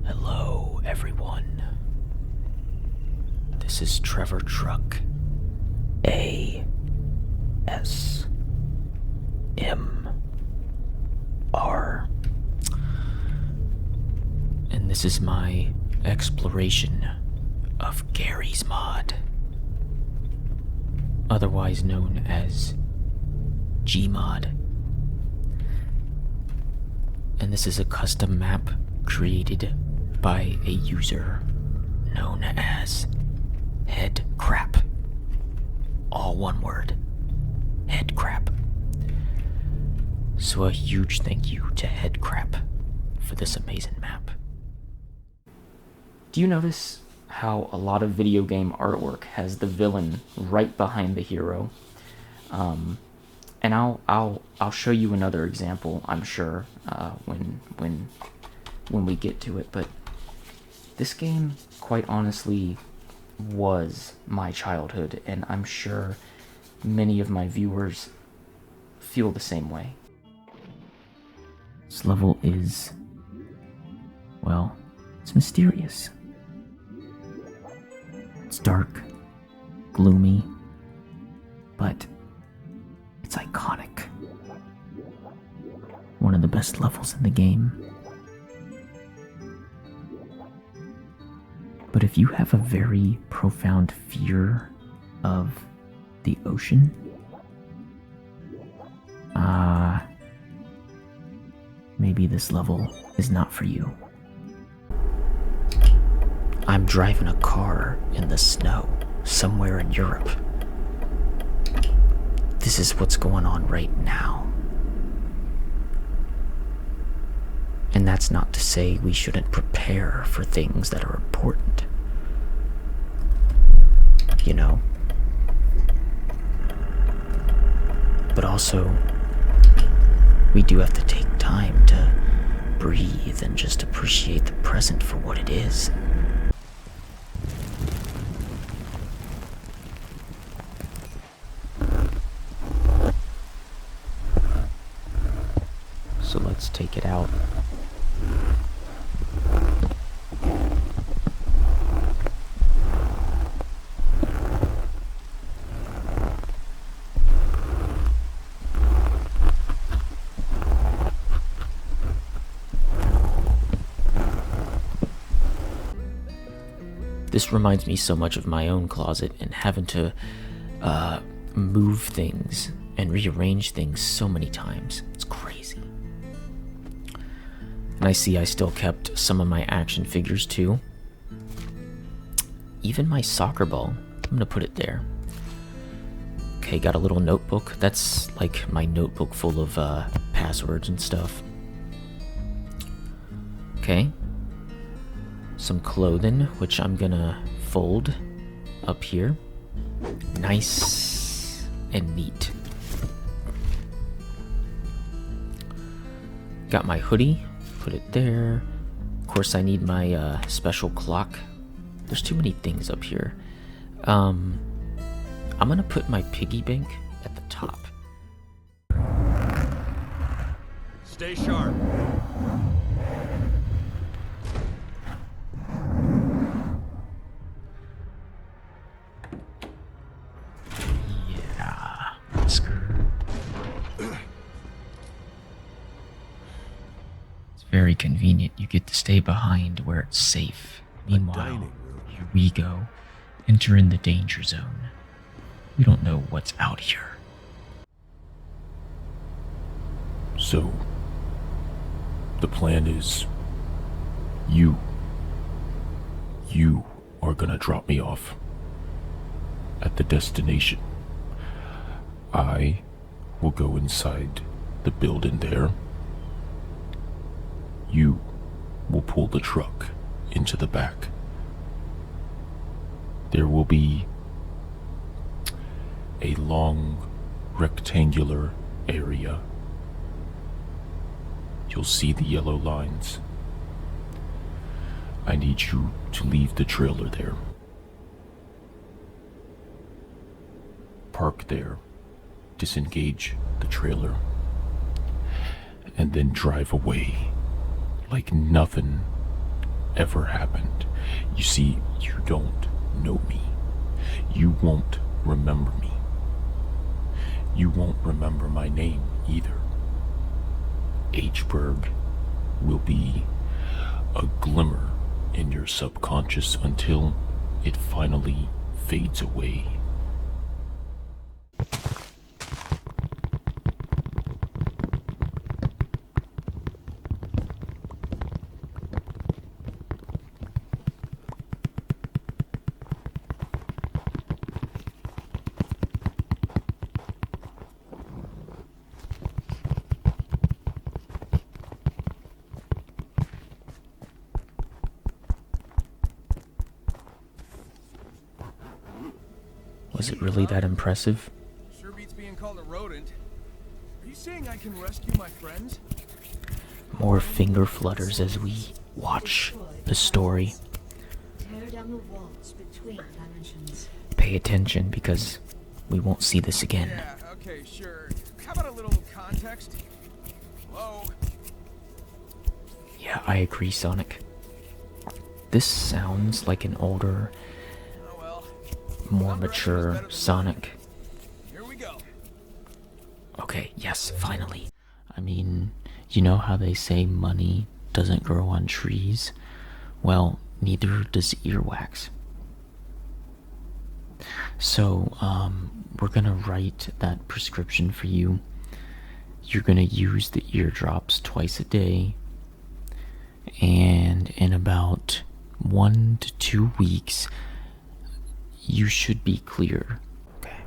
Hello, everyone. This is Trevor Truck. ASMR. And this is my exploration of Gary's Mod, otherwise known as Gmod. And this is a custom map created by a user known as Headcrap. All one word. Headcrap. So a huge thank you to Headcrap for this amazing map. Do you notice how a lot of video game artwork has the villain right behind the hero? And I'll show you another example, I'm sure, when we get to it. But this game, quite honestly, was my childhood, and I'm sure many of my viewers feel the same way. This level is, well, it's mysterious. It's dark, gloomy, but it's iconic. One of the best levels in the game. But if you have a very profound fear of the ocean, maybe this level is not for you. I'm driving a car in the snow somewhere in Europe. This is what's going on right now. And that's not to say we shouldn't prepare for things that are important. You know? But also, we do have to take time to breathe and just appreciate the present for what it is. So let's take it out. This reminds me so much of my own closet and having to move things and rearrange things so many times. It's crazy. And I see I still kept some of my action figures too. Even my soccer ball. I'm gonna put it there. Okay, got a little notebook. That's like my notebook full of passwords and stuff. Okay. Some clothing, which I'm gonna fold up here. Nice and neat. Got my hoodie, put it there. Of course, I need my special clock. There's too many things up here. I'm gonna put my piggy bank at the top. Stay sharp. Yeah, Oscar. It's very convenient. You get to stay behind where it's safe. Meanwhile, here we go. Enter in the danger zone. We don't know what's out here. So, the plan is, you are gonna drop me off at the destination. I will go inside the building there. You will pull the truck into the back. There will be a long rectangular area. You'll see the yellow lines. I need you to leave the trailer there. Park there, disengage the trailer, and then drive away like nothing ever happened. You see, you don't know me. You won't remember me. You won't remember my name either. Hberg will be a glimmer in your subconscious until it finally fades away. Was it really that impressive? Sure beats being called a rodent. Are you saying I can rescue my friends? More finger flutters as we watch the story. Tear down the walls between dimensions. Pay attention because we won't see this again. Yeah, okay, sure. How about a little context? Hello? Yeah, I agree, Sonic. This sounds like an older, Oh well. more Underestimate's mature better than Sonic. Here we go. Okay, yes, finally. I mean, you know how they say money doesn't grow on trees? Well, neither does earwax. So, we're gonna write that prescription for you. You're gonna use the eardrops twice a day. And in about 1 to 2 weeks, you should be clear. Okay.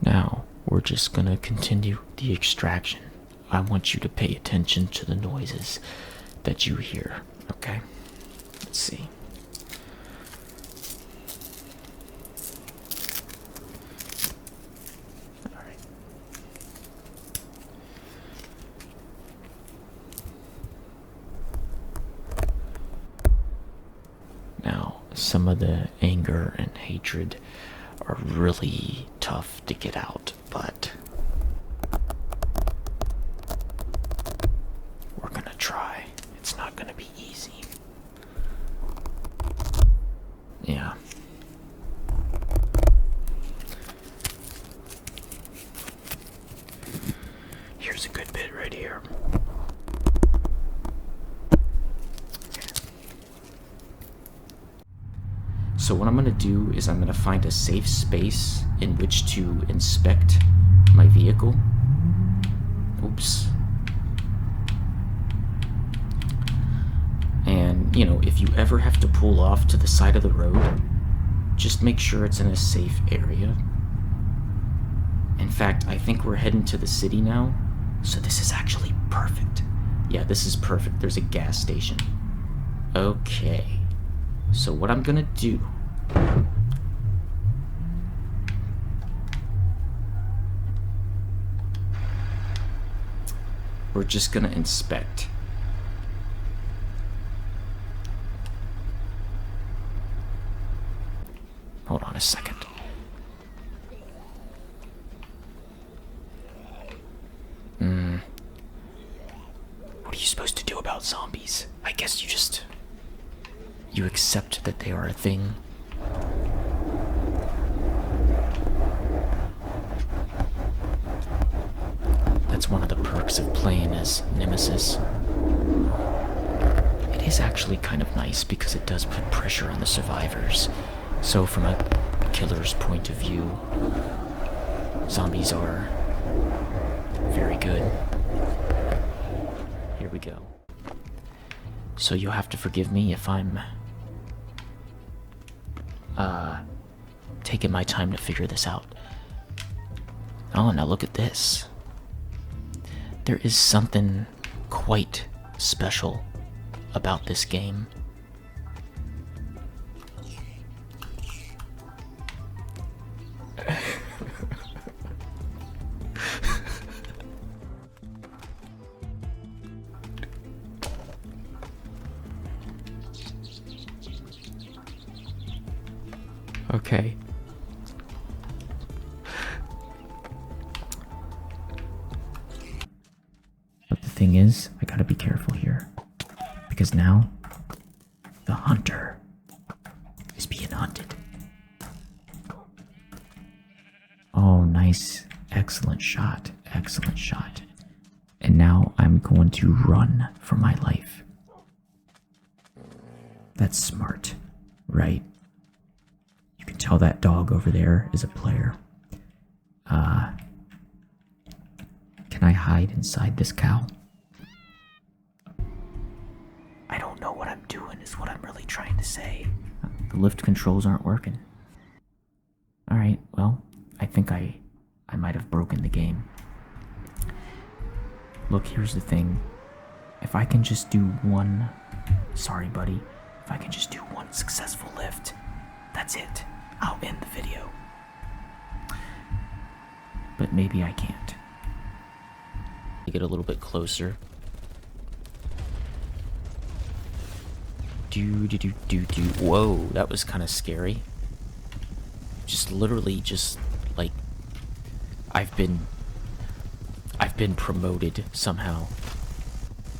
Now, we're just gonna continue the extraction. I want you to pay attention to the noises that you hear, okay? Let's see. Alright. Now, some of the anger and hatred are really tough to get out, but we're gonna try. It's not gonna be easy. Yeah. Here's a good bit right here. So what I'm going to do is I'm going to find a safe space in which to inspect my vehicle. Oops. And, you know, if you ever have to pull off to the side of the road, just make sure it's in a safe area. In fact, I think we're heading to the city now, so this is actually perfect. Yeah, this is perfect. There's a gas station. Okay. So what I'm gonna do we're just gonna inspect. Hold on a second. What are you supposed to do about zombies? I guess you accept that they are a thing. That's one of the perks of playing as Nemesis. It is actually kind of nice because it does put pressure on the survivors. So from a killer's point of view, zombies are very good. Here we go. So you'll have to forgive me if I'm taking my time to figure this out. Oh, now look at this. There is something quite special about this game. Okay. But the thing is, I gotta be careful here. Because now, The hunter is being hunted. Oh, nice. Excellent shot. Excellent shot. And now I'm going to run for my life. That's smart, right? You can tell that dog over there is a player. Can I hide inside this cow? I don't know what I'm doing is what I'm really trying to say. The lift controls aren't working. Alright, well, I think I might have broken the game. Look, here's the thing. If I can just do one... Sorry, buddy. If I can just do one successful lift, that's it. I'll end the video. But maybe I can't. Get a little bit closer. Whoa, that was kind of scary. Just literally just like I've been promoted somehow.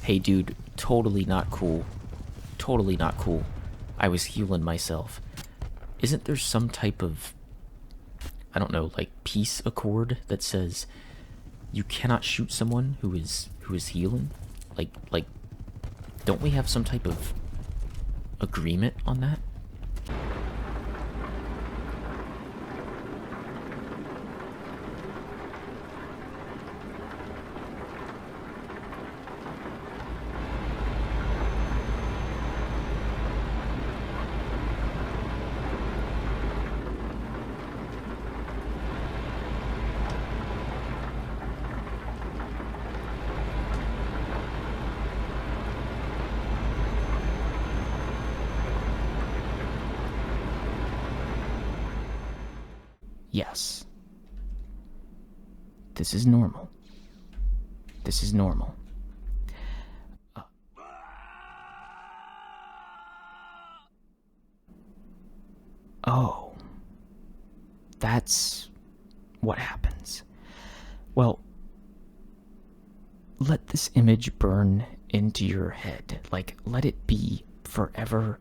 Hey dude, totally not cool. Totally not cool. I was healing myself. Isn't there some type of, I don't know, like peace accord that says you cannot shoot someone who is healing? Like don't we have some type of agreement on that? Yes. This is normal. This is normal. Oh. That's what happens. Well, let this image burn into your head. Like, let it be forever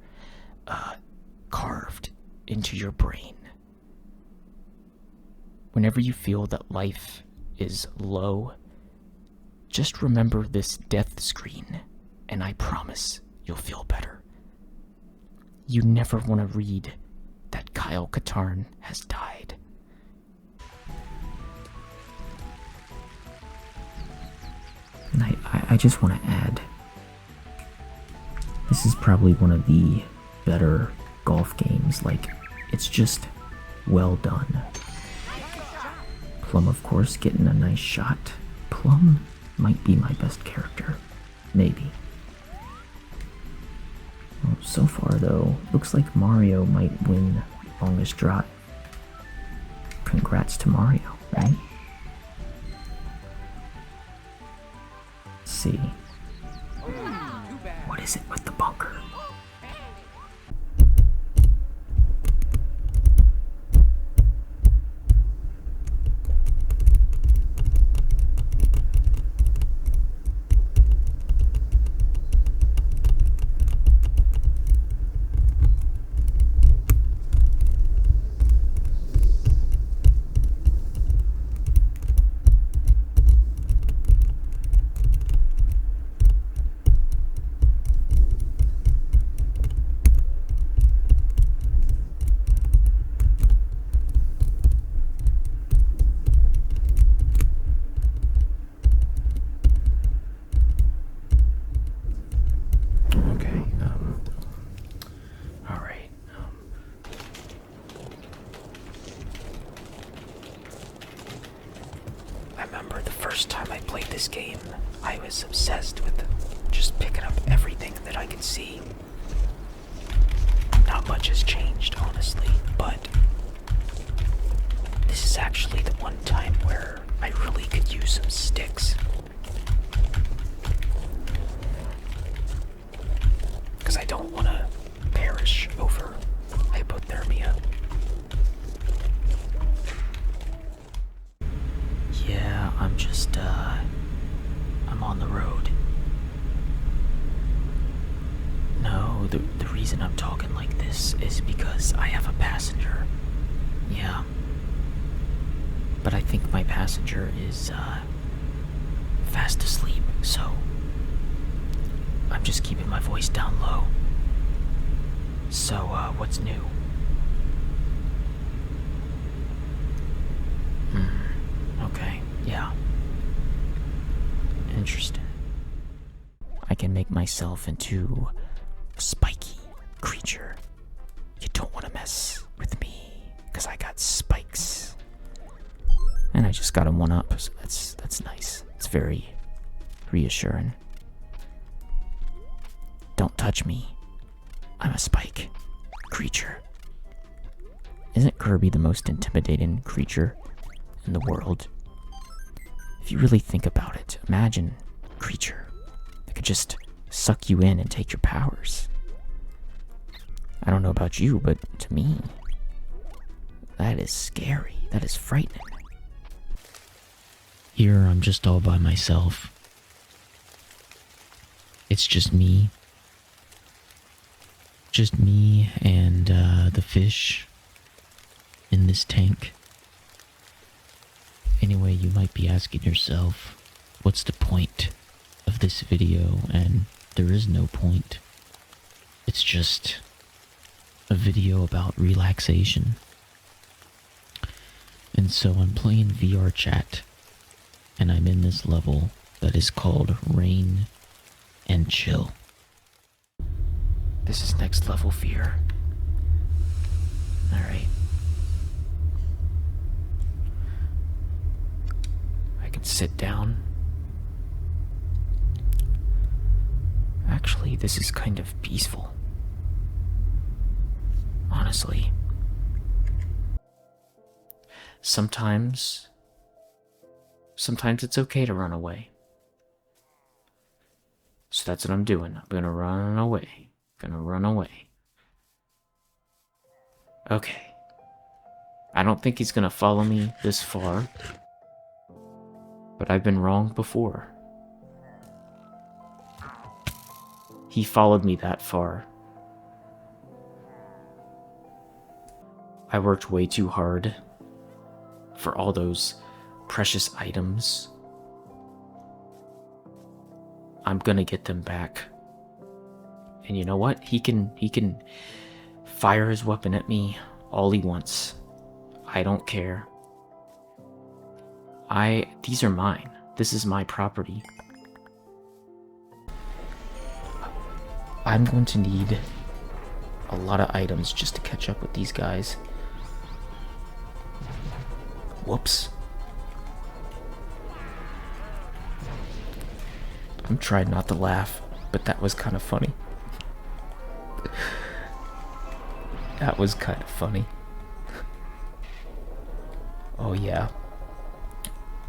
carved into your brain. Whenever you feel that life is low, just remember this death screen, and I promise you'll feel better. You never want to read that Kyle Katarn has died. And I just want to add, this is probably one of the better golf games. Like, it's just well done. Plum, of course, getting a nice shot. Plum might be my best character. Maybe. Well, so far, though, looks like Mario might win longest drive. Congrats to Mario, right? Let's see. What is it with the bunker? First time I played this game, I was obsessed with just picking up everything that I could see. Not much has changed, honestly, but this is actually the one time where I really could use some sticks. Because I don't want to perish over hypothermia. Yeah, I'm just, I'm on the road. No, the reason I'm talking like this is because I have a passenger. Yeah. But I think my passenger is, fast asleep, so I'm just keeping my voice down low. So, what's new? Okay, yeah. Interesting. I can make myself into a spiky creature. You don't want to mess with me, because I got spikes. And I just got a 1-up, so that's nice. It's very reassuring. Don't touch me. I'm a spike creature. Isn't Kirby the most intimidating creature in the world? If you really think about it, imagine a creature that could just suck you in and take your powers. I don't know about you, but to me, that is scary. That is frightening. Here, I'm just all by myself. It's just me. Just me and the fish in this tank. Anyway, you might be asking yourself, what's the point of this video? And there is no point. It's just a video about relaxation. And so I'm playing VR chat, and I'm in this level that is called Rain and Chill. This is next level fear. Alright. I can sit down. Actually, this is kind of peaceful. Honestly. Sometimes it's okay to run away. So that's what I'm doing. I'm gonna run away. Okay. I don't think he's gonna follow me this far. But I've been wrong before. He followed me that far. I worked way too hard for all those precious items. I'm gonna get them back. And you know what? He can fire his weapon at me all he wants. I don't care. These are mine. This is my property. I'm going to need a lot of items just to catch up with these guys. Whoops. I'm trying not to laugh, but that was kind of funny. That was kind of funny. Oh yeah.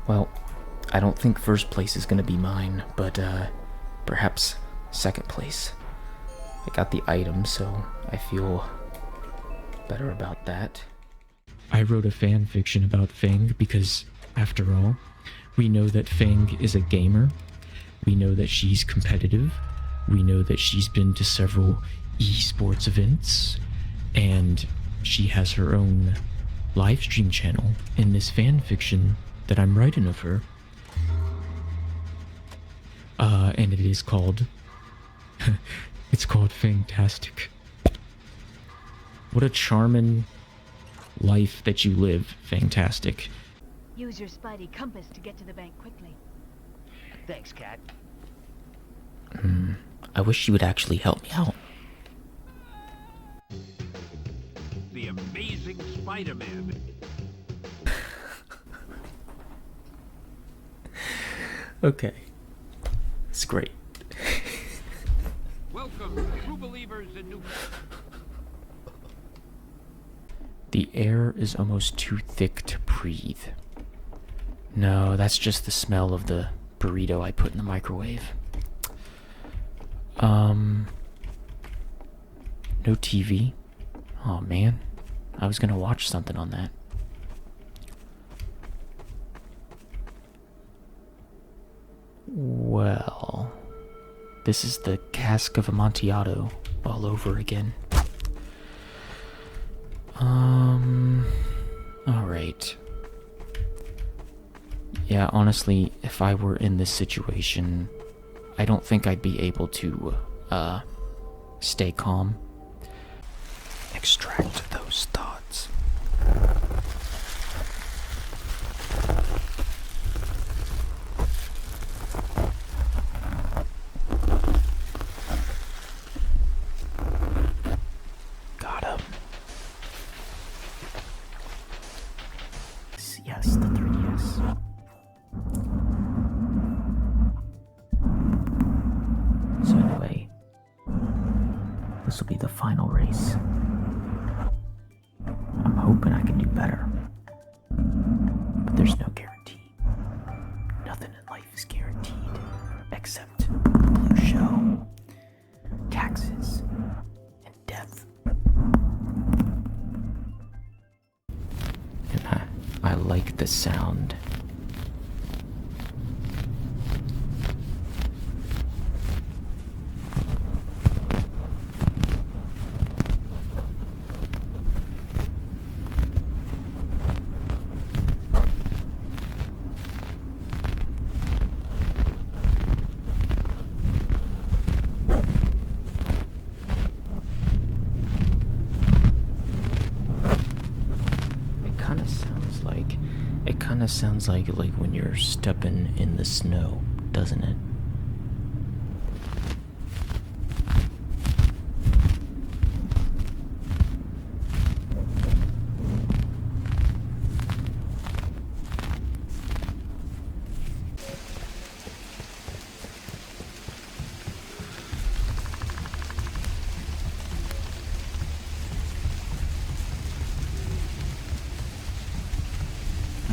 Well, I don't think first place is gonna be mine, but perhaps second place. I got the item, so I feel better about that. I wrote a fan fiction about Fang because, after all, we know that Fang is a gamer. We know that she's competitive. We know that she's been to several esports events, and she has her own live stream channel in this fan fiction that I'm writing of her. And it is called it's called Fantastic. What a charming life that you live, Fantastic. Use your spidey compass to get to the bank quickly. Thanks, Cat. I wish you would actually help me out. The Amazing Spider-Man. Okay. It's great. Welcome, true believers in new... The air is almost too thick to breathe. No, that's just the smell of the burrito I put in the microwave. No TV. Oh man, I was gonna watch something on that. Well, this is the cask of Amontillado all over again. Alright. Yeah, honestly, if I were in this situation, I don't think I'd be able to, stay calm. Extract those thoughts. Got him. Yes, the 3DS. So anyway, this will be the final race. I'm hoping I can do better. But there's no guarantee. Nothing in life is guaranteed except blue shell, taxes, and death. And I like the sound. It kind of sounds like when you're stepping in the snow, doesn't it?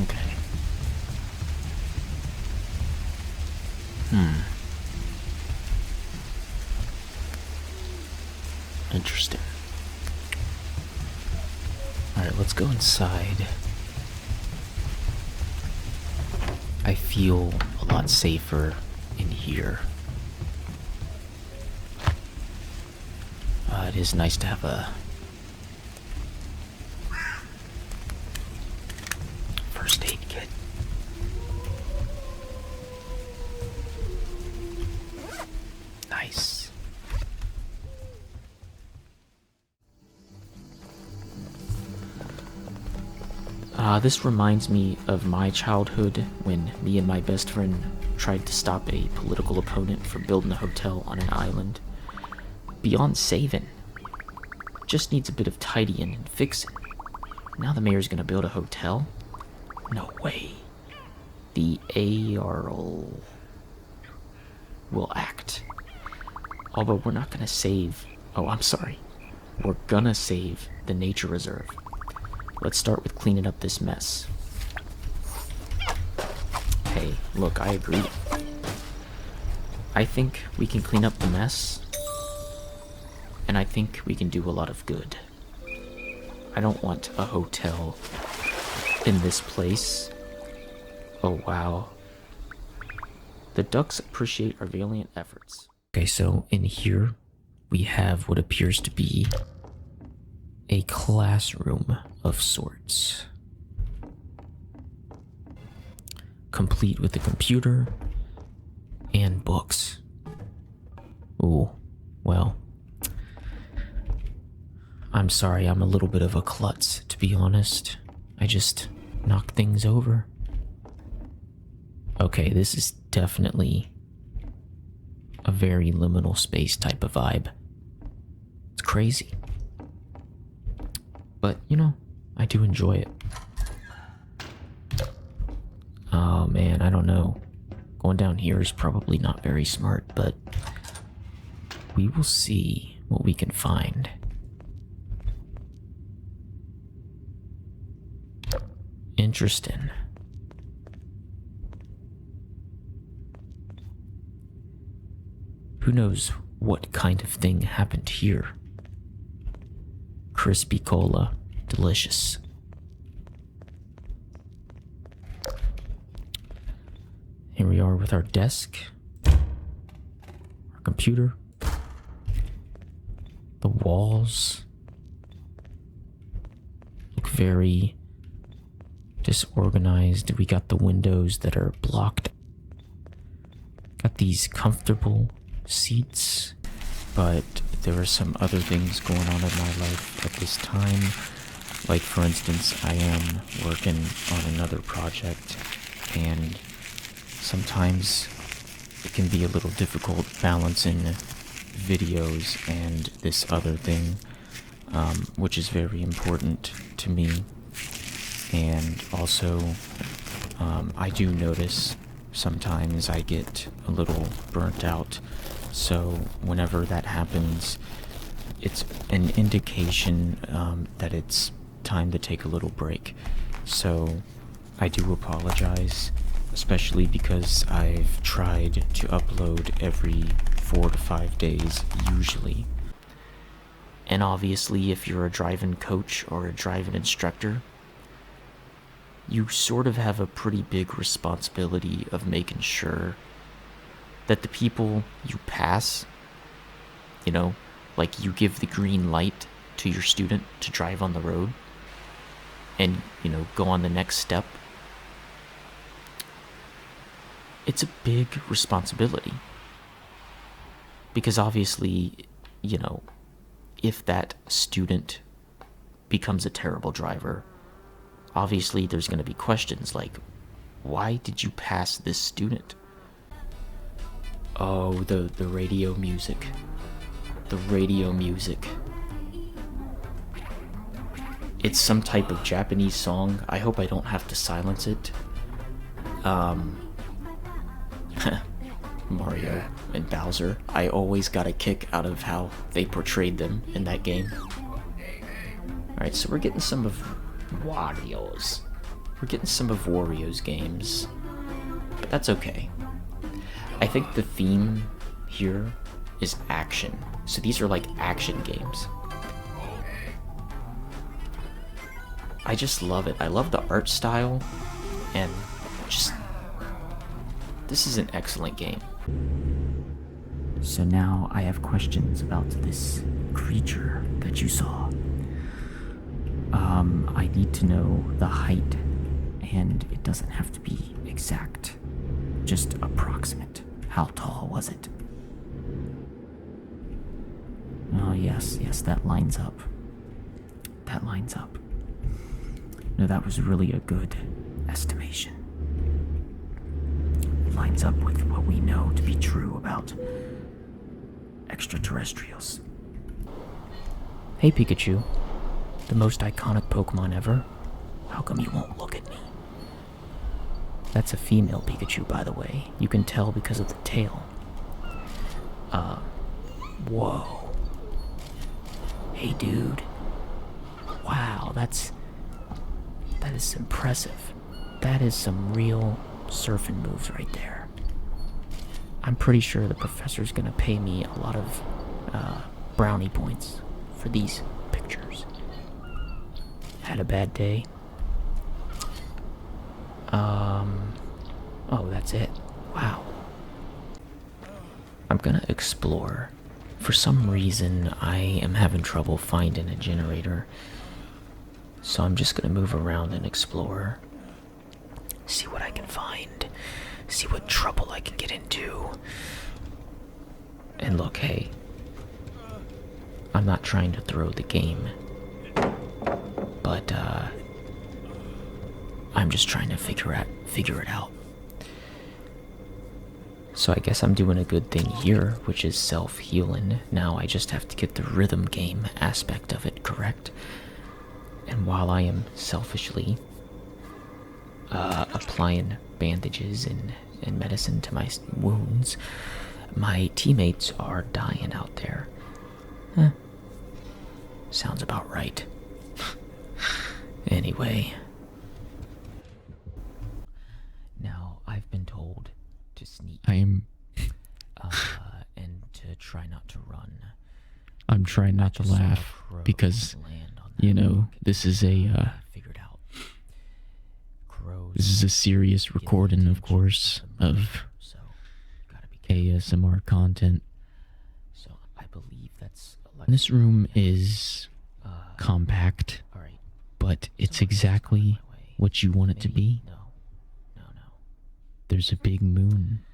Okay. Interesting. Alright, let's go inside. I feel a lot safer in here. It is nice to have a first aid kit. Nice. This reminds me of my childhood when me and my best friend tried to stop a political opponent from building a hotel on an island. Beyond saving. Just needs a bit of tidying and fixing. Now the mayor's gonna build a hotel? No way. The ARL will act. Although we're not gonna save... Oh, I'm sorry. We're gonna save the nature reserve. Let's start with cleaning up this mess. Hey, look, I agree. I think we can clean up the mess, and I think we can do a lot of good. I don't want a hotel in this place. Oh, wow. The ducks appreciate our valiant efforts. Okay, so in here, we have what appears to be a classroom of sorts. Complete with a computer and books. Ooh, well. I'm sorry, I'm a little bit of a klutz, to be honest. I just knock things over. Okay, this is definitely a very liminal space type of vibe. It's crazy. But, you know, I do enjoy it. Oh man, I don't know. Going down here is probably not very smart, but we will see what we can find. Interesting. Who knows what kind of thing happened here? Crispy cola, delicious. Here we are with our desk, our computer, walls look very disorganized. We got the windows that are blocked. Got these comfortable seats, but there are some other things going on in my life at this time. Like, for instance, I am working on another project, and sometimes it can be a little difficult balancing videos and this other thing, which is very important to me. And also, I do notice sometimes I get a little burnt out. So whenever that happens, it's an indication that it's time to take a little break. So I do apologize, especially because I've tried to upload every 4 to 5 days usually. And obviously, if you're a driving coach or a driving instructor, you sort of have a pretty big responsibility of making sure that the people you pass, you know, like you give the green light to your student to drive on the road and, you know, go on the next step. It's a big responsibility. Because obviously, you know, if that student becomes a terrible driver, obviously there's going to be questions like, why did you pass this student? Oh, the radio music. The radio music. It's some type of Japanese song. I hope I don't have to silence it. Mario and Bowser. I always got a kick out of how they portrayed them in that game. Alright, so we're getting some of Wario's. We're getting some of Wario's games. But that's okay. I think the theme here is action. So these are like action games. I just love it. I love the art style, and just, this is an excellent game. So now I have questions about this creature that you saw. I need to know the height, and it doesn't have to be exact, just approximate. How tall was it? Oh, yes, that lines up. That lines up. No, that was really a good estimation. It lines up with what we know to be true about extraterrestrials. Hey, Pikachu. The most iconic Pokemon ever. How come you won't look at me? That's a female Pikachu, by the way. You can tell because of the tail. Whoa. Hey, dude. Wow, that is impressive. That is some real surfing moves right there. I'm pretty sure the professor's gonna pay me a lot of brownie points for these pictures. Had a bad day. Oh, that's it. Wow. I'm gonna explore. For some reason, I am having trouble finding a generator. So I'm just gonna move around and explore. See what I can find. See what trouble I can get into. And look, hey. I'm not trying to throw the game. But, I'm just trying to figure it out. So I guess I'm doing a good thing here, which is self-healing. Now I just have to get the rhythm game aspect of it correct. And while I am selfishly applying bandages and medicine to my wounds, my teammates are dying out there. Sounds about right. Anyway. Now, I've been told to sneak. And to try not to run. I'm trying not to laugh because, you know, this is a serious recording, of course, of ASMR content. So I believe that's This room is compact, All right. but it's exactly what you want it to be. No. There's a big moon.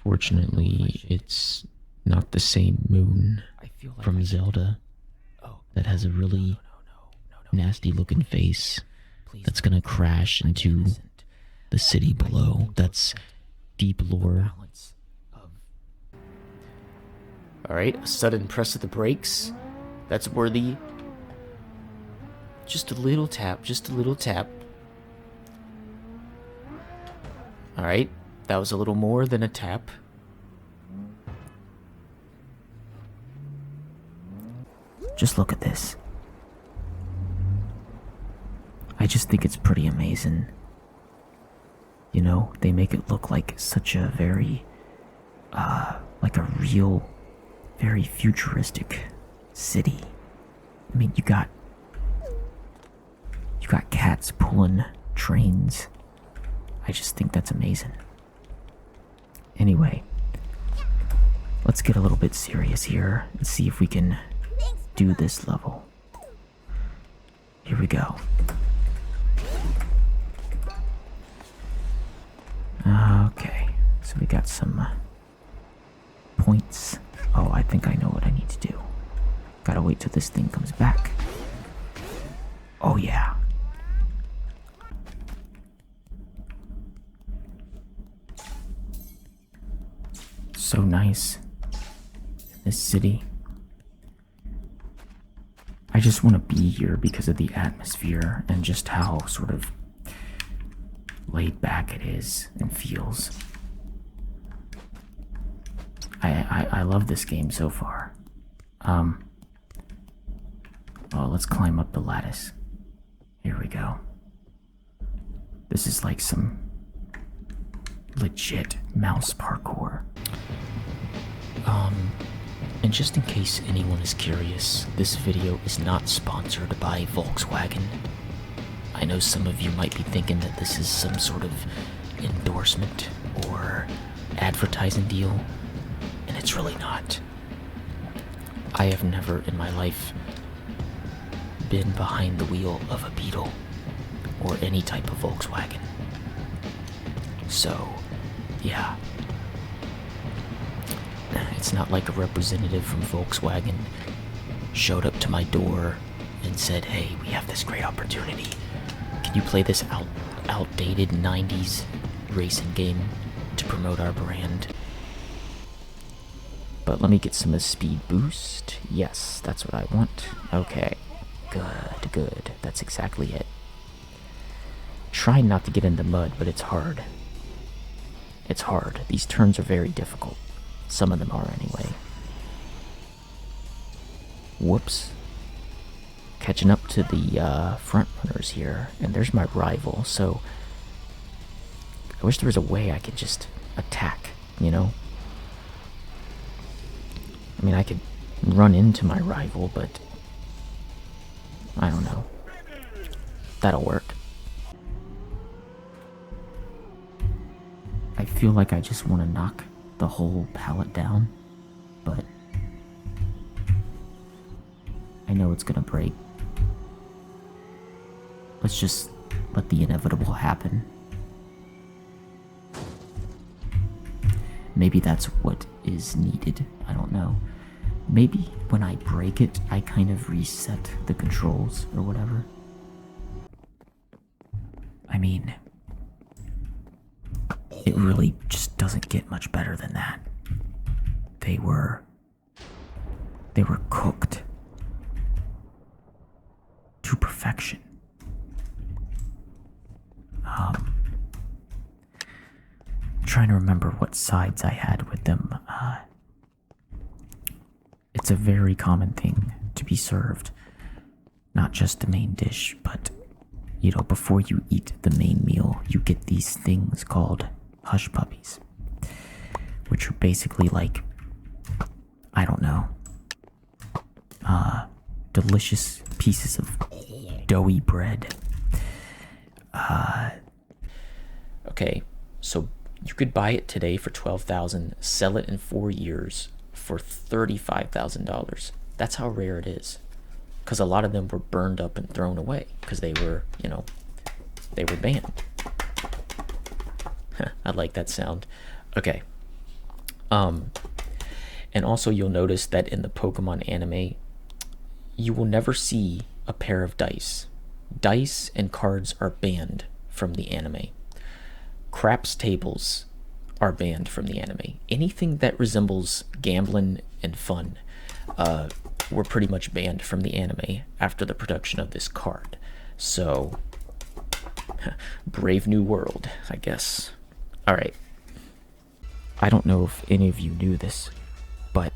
Fortunately, it's not the same moon I feel like from Zelda that has a really nasty looking face that's gonna crash into the city below. That's deep lore. Alright, a sudden press of the brakes. That's worthy. Just a little tap, Alright, that was a little more than a tap. Just look at this. I just think it's pretty amazing. You know, they make it look like such a very, like a real, very futuristic city. I mean, you got cats pulling trains. I just think that's amazing. Anyway, let's get a little bit serious here and see if we can do this level. Here we go. Okay, so we got some points. Oh, I think I know what I need to do. Gotta wait till this thing comes back. Oh yeah. So nice. This city. I just want to be here because of the atmosphere and just how sort of laid back it is and feels. I love this game so far. Well, let's climb up the lattice. Here we go. This is like some legit mouse parkour. And just in case anyone is curious, this video is not sponsored by Volkswagen. I know some of you might be thinking that this is some sort of endorsement or advertising deal, and it's really not. I have never in my life been behind the wheel of a Beetle or any type of Volkswagen. So, yeah. It's not like a representative from Volkswagen showed up to my door and said, hey, we have this great opportunity. Can you play this outdated 90s racing game to promote our brand? But let me get some speed boost. Yes, that's what I want. Okay. Good. That's exactly it. Try not to get in the mud, but it's hard. It's hard. These turns are very difficult. Some of them are anyway. Whoops. Catching up to the front runners here, and there's my rival, so I wish there was a way I could just attack, you know? I mean, I could run into my rival, but I don't know. That'll work. I feel like I just want to knock the whole pallet down, but I know it's gonna break. Let's just let the inevitable happen. Maybe that's what is needed. I don't know. Maybe when I break it, I kind of reset the controls or whatever. I mean, it really just doesn't get much better than that. They were cooked to perfection. Trying to remember what sides I had with them. It's a very common thing to be served. Not just the main dish, but, you know, before you eat the main meal, you get these things called hush puppies, which are basically like, I don't know, delicious pieces of doughy bread. Okay, so you could buy it today for $12,000, sell it in 4 years for $35,000. That's how rare it is. Because a lot of them were burned up and thrown away because they were, they were banned. I like that sound. Okay. And also you'll notice that in the Pokemon anime, you will never see a pair of dice. Dice and cards are banned from the anime. Craps tables are banned from the anime. Anything that resembles gambling and fun were pretty much banned from the anime after the production of this card. So, brave new world, I guess. Alright. I don't know if any of you knew this, but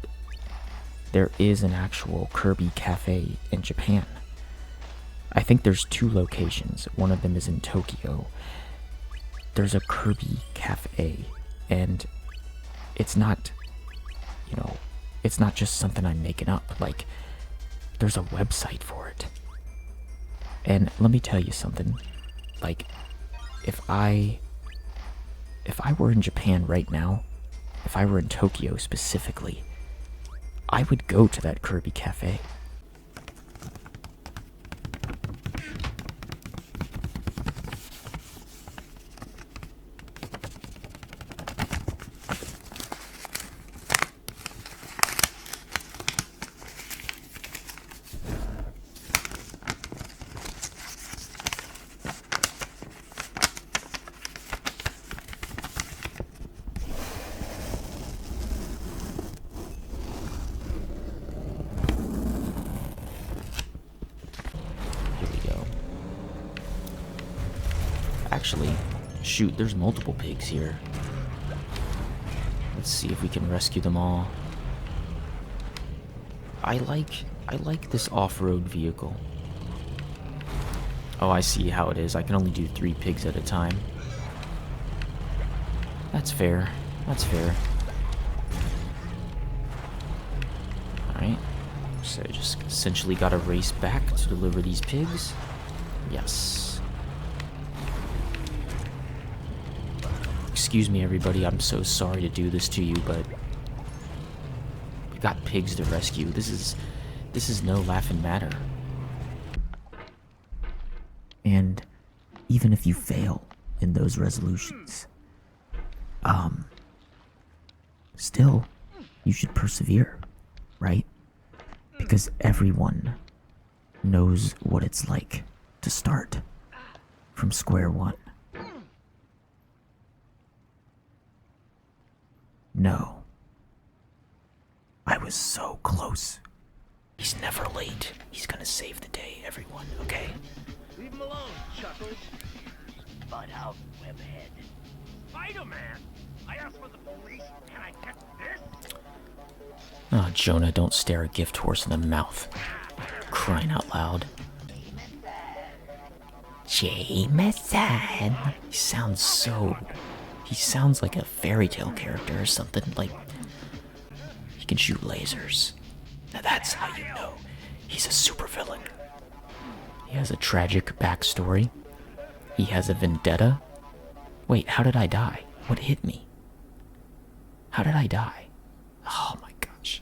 there is an actual Kirby Cafe in Japan. I think there's 2 locations. One of them is in Tokyo. There's a Kirby Cafe, and it's not, it's not just something I'm making up. Like, there's a website for it. And let me tell you something. Like, if I were in Japan right now, if I were in Tokyo specifically, I would go to that Kirby Cafe. Actually, shoot, there's multiple pigs here. Let's see if we can rescue them all. I like this off-road vehicle. Oh, I see how it is. I can only do 3 pigs at a time. That's fair. That's fair. Alright. So I just essentially gotta race back to deliver these pigs. Yes. Excuse me, everybody. I'm so sorry to do this to you, but we got pigs to rescue. This is no laughing matter. And even if you fail in those resolutions, still, you should persevere, right? Because everyone knows what it's like to start from square one. No. I was so close. He's never late. He's gonna save the day, everyone, okay? Leave him alone, Chuckles. But out, webhead. Spider-Man? I asked for the police, and I get this? Oh, Jonah, don't stare a gift horse in the mouth. Crying out loud. Jameson. He sounds like a fairy tale character or something. Like, he can shoot lasers. Now that's how you know he's a supervillain. He has a tragic backstory. He has a vendetta. Wait, how did I die? What hit me? How did I die? Oh my gosh.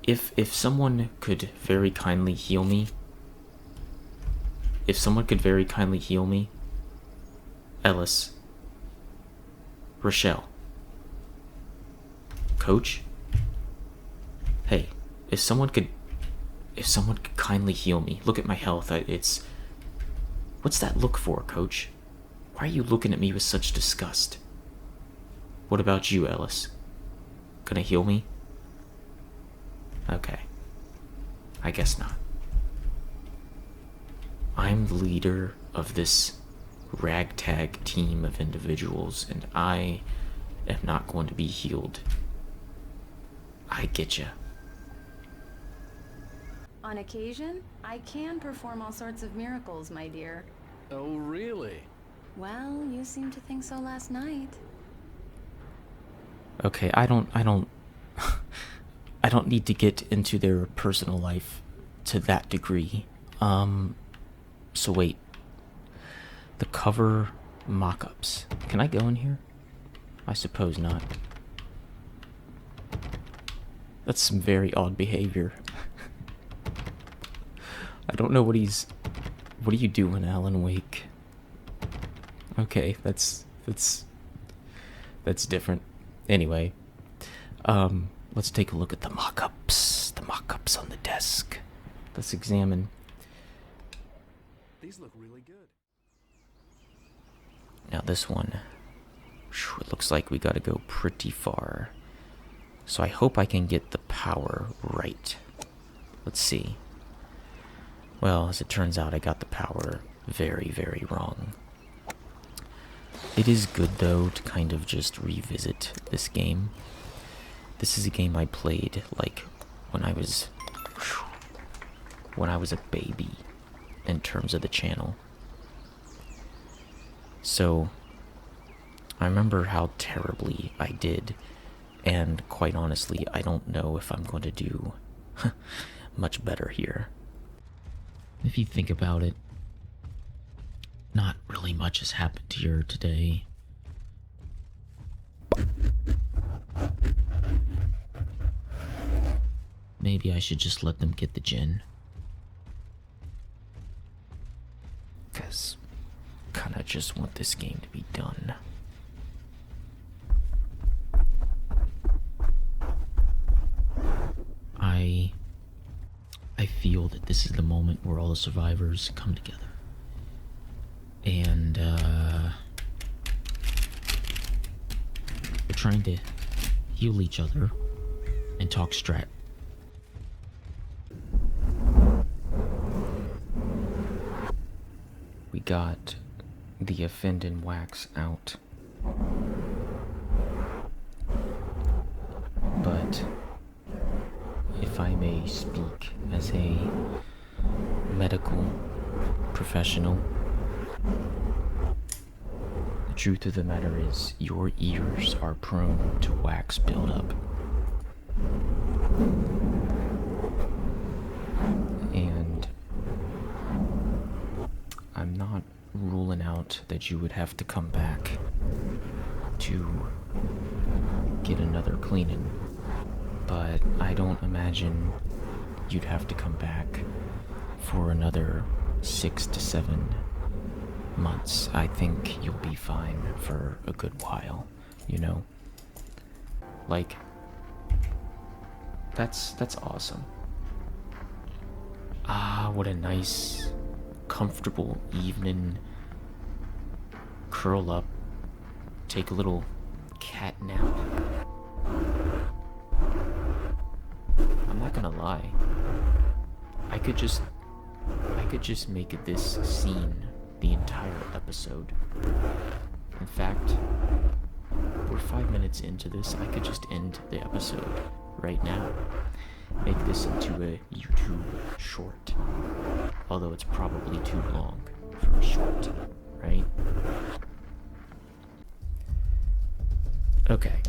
If someone could very kindly heal me. Ellis. Rochelle. Coach? Hey, if someone could kindly heal me. Look at my health. What's that look for, Coach? Why are you looking at me with such disgust? What about you, Ellis? Gonna heal me? Okay. I guess not. I'm the leader of this ragtag team of individuals, and I am not going to be healed. I get ya. On occasion, I can perform all sorts of miracles, my dear. Oh, really? Well, you seemed to think so last night. Okay, I don't I don't need to get into their personal life to that degree. So wait. The cover mock-ups. Can I go in here? I suppose not. That's some very odd behavior. I don't know what he's... What are you doing, Alan Wake? Okay, that's different. Anyway, let's take a look at the mock-ups. The mock-ups on the desk. Let's examine. These look really good. Now this one, it looks like we gotta go pretty far. So I hope I can get the power right. Let's see. Well, as it turns out, I got the power very, very wrong. It is good, though, to kind of just revisit this game. This is a game I played, like, when I was a baby, in terms of the channel. So, I remember how terribly I did, and quite honestly, I don't know if I'm going to do much better here. If you think about it, not really much has happened here today. Maybe I should just let them get the gin. Because kinda just want this game to be done. I feel that this is the moment where all the survivors come together. And, we're trying to heal each other and talk strat. We got the offend and wax out. But if I may speak as a medical professional, the truth of the matter is your ears are prone to wax buildup. And I'm not ruling out that you would have to come back to get another cleaning, but I don't imagine you'd have to come back for another 6 to 7 months. I think you'll be fine for a good while, you know? Like, that's awesome. Ah, what a nice, comfortable evening. Curl up, take a little cat nap. I'm not gonna lie. I could just make it this scene the entire episode. In fact, we're 5 minutes into this. I could just end the episode right now. Make this into a YouTube short. Although it's probably too long for a short, right? Okay.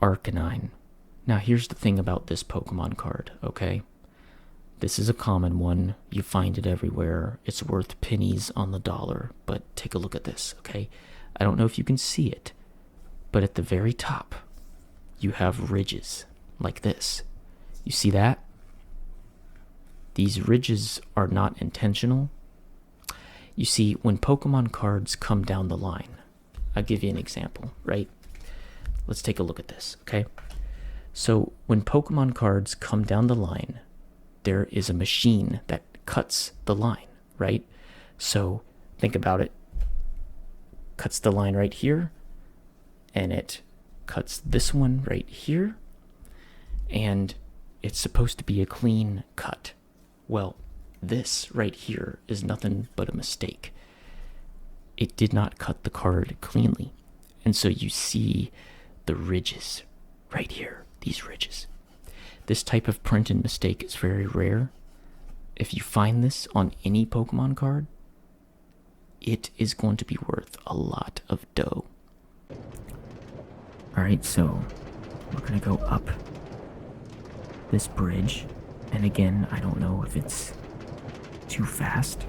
Arcanine. Now here's the thing about this Pokemon card, okay? This is a common one. You find it everywhere. It's worth pennies on the dollar. But take a look at this, okay? I don't know if you can see it, but at the very top, you have ridges like this. You see that? These ridges are not intentional. You see, when Pokemon cards come down the line, I'll give you an example, right? Let's take a look at this, okay? So when Pokemon cards come down the line, there is a machine that cuts the line, right? So think about it. Cuts the line right here, and it cuts this one right here, and it's supposed to be a clean cut. Well, this right here is nothing but a mistake. It did not cut the card cleanly, and so you see the ridges right here, these ridges. This type of print and mistake is very rare. If you find this on any Pokemon card, it is going to be worth a lot of dough. Alright, so we're gonna go up this bridge, and again, I don't know if it's too fast,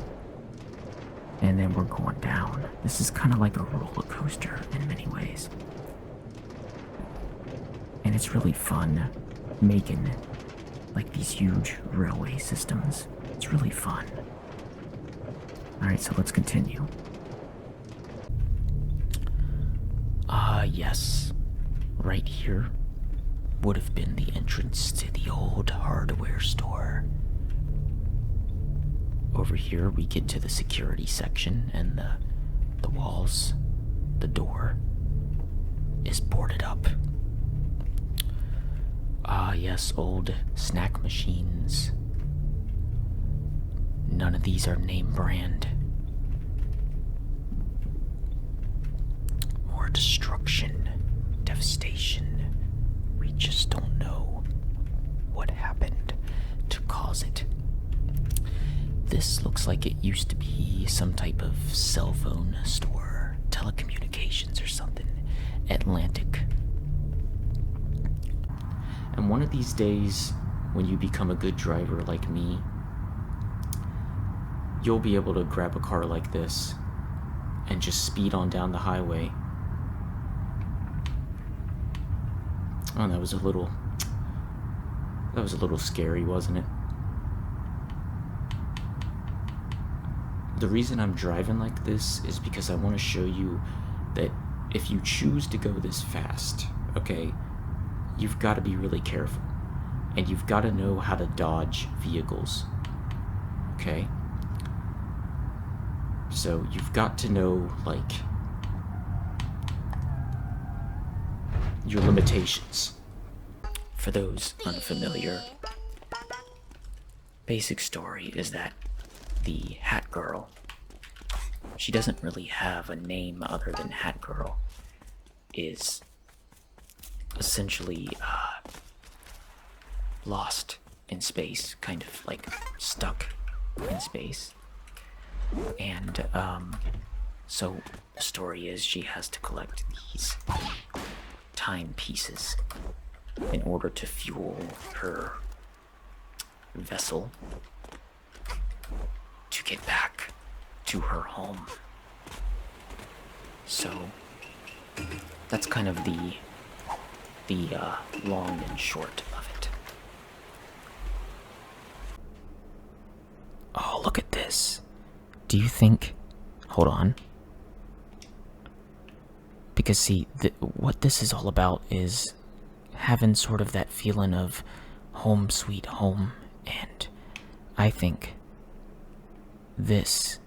and then we're going down. This is kind of like a roller coaster in many ways. And it's really fun making like these huge railway systems. It's really fun. Alright, so let's continue. Yes. Right here would have been the entrance to the old hardware store. Over here we get to the security section, and the walls, the door is boarded up. Yes, old snack machines. None of these are name brand. More destruction, devastation. We just don't know what happened to cause it. This looks like it used to be some type of cell phone store, telecommunications or something. Atlantic. And one of these days, when you become a good driver like me, you'll be able to grab a car like this and just speed on down the highway. Oh, that was a little scary, wasn't it? The reason I'm driving like this is because I want to show you that if you choose to go this fast, okay, you've got to be really careful. And you've got to know how to dodge vehicles. Okay? So you've got to know, like, your limitations. For those unfamiliar, basic story is that the Hat Girl, she doesn't really have a name other than Hat Girl, is essentially lost in space, kind of like stuck in space. And so the story is she has to collect these timepieces in order to fuel her vessel to get back to her home. So that's kind of the long and short of it. Oh, look at this. Do you think... Hold on. Because see, what this is all about is having sort of that feeling of home sweet home. And I think this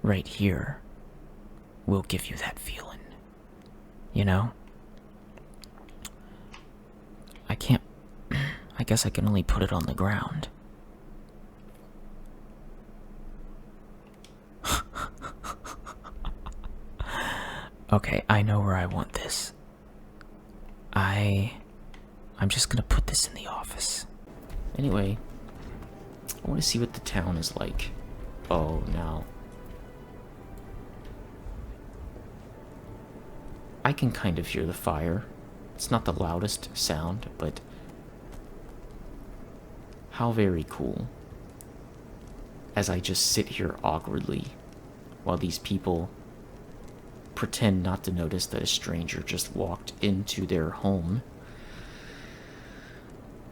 right here will give you that feeling. You know? I guess I can only put it on the ground. Okay, I know where I want this. I'm just gonna put this in the office. Anyway, I want to see what the town is like. Oh, now. I can kind of hear the fire. It's not the loudest sound, but how very cool. As I just sit here awkwardly while these people pretend not to notice that a stranger just walked into their home.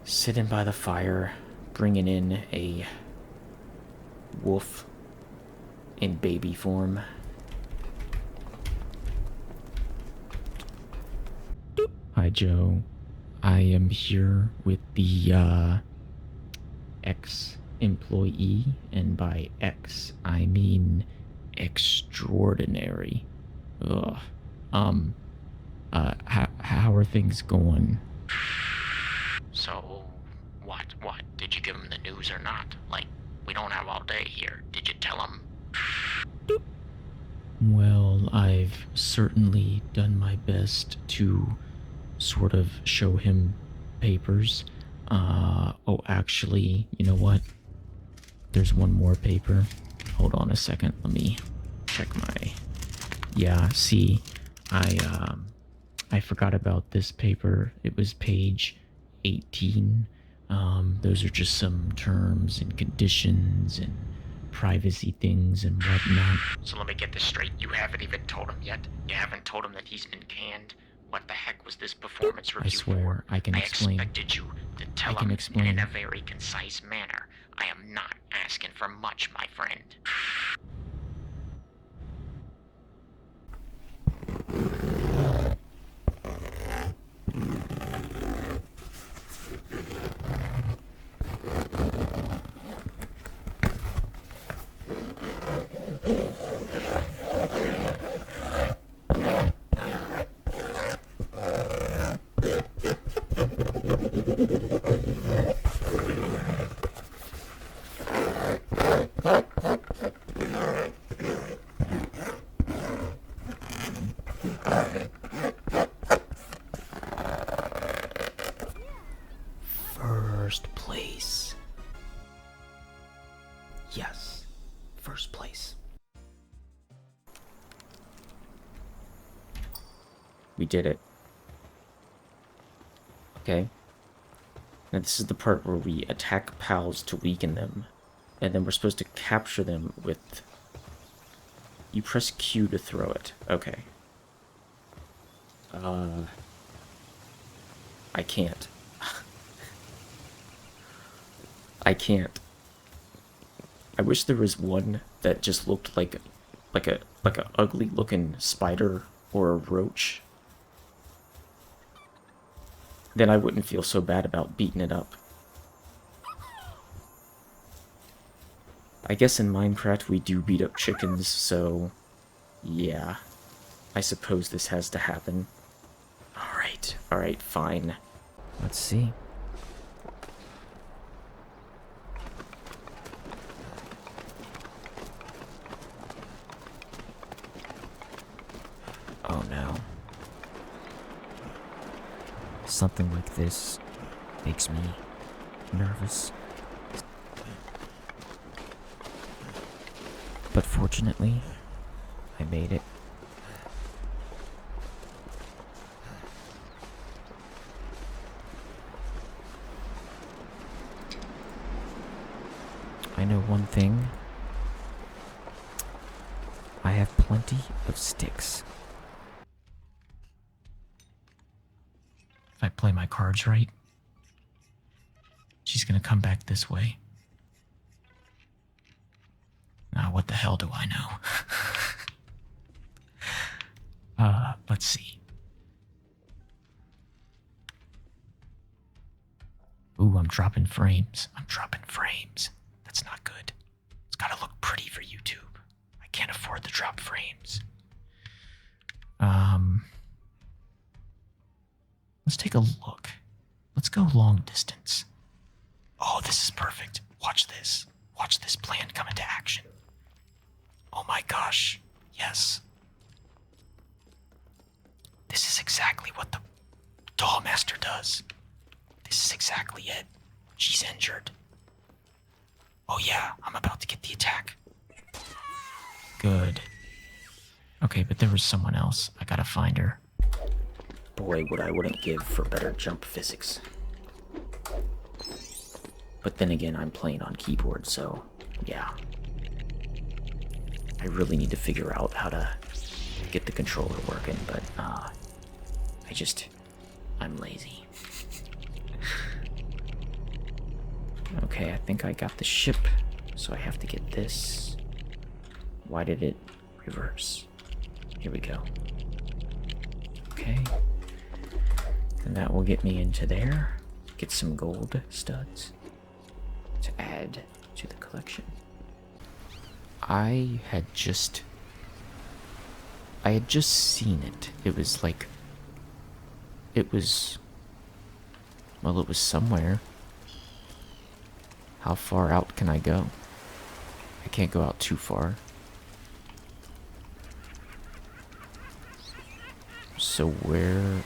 Sitting by the fire, bringing in a wolf in baby form. Hi, Joe. I am here with the ex-employee, and by ex, I mean extraordinary. Ugh. How are things going? So, what? Did you give him the news or not? Like, we don't have all day here. Did you tell him? Well, I've certainly done my best to sort of show him papers. Oh, actually, you know what? There's one more paper. Hold on a second. Let me check my... Yeah, see, I forgot about this paper. It was page 18. Those are just some terms and conditions and privacy things and whatnot. So let me get this straight. You haven't even told him yet? You haven't told him that he's been canned What the heck was this performance review swear, for? I can explain. expected you to tell I can him explain. in a very concise manner. I am not asking for much, my friend. First place. Yes, first place. We did it. Okay. Now this is the part where we attack pals to weaken them. And then we're supposed to capture them with... You press Q to throw it. Okay. I can't. I can't. I wish there was one that just looked like a ugly looking spider or a roach. Then I wouldn't feel so bad about beating it up. I guess in Minecraft we do beat up chickens, so yeah. I suppose this has to happen. Alright, fine. Let's see. Oh no. Something like this makes me nervous. But fortunately, I made it. I know one thing. I have plenty of sticks. If I play my cards right, she's gonna come back this way. Now, what the hell do I know? Let's see. Ooh, I'm dropping frames. That's not good. It's gotta look pretty for YouTube. I can't afford to drop frames. Let's take a look. Let's go long distance. Oh, this is perfect. Watch this. Watch this plan come into action. Oh my gosh. Yes. This is exactly what the Dollmaster does. This is exactly it. She's injured. Oh yeah, I'm about to get the attack. Good. Okay, but there was someone else. I gotta find her. Boy, what I wouldn't give for better jump physics. But then again, I'm playing on keyboard, so yeah. I really need to figure out how to get the controller working, but I'm lazy. Okay, I think I got the ship, so I have to get this. Why did it reverse? Here we go. Okay. And that will get me into there. Get some gold studs to add to the collection. I had just seen it. It was somewhere. How far out can I go? I can't go out too far. So where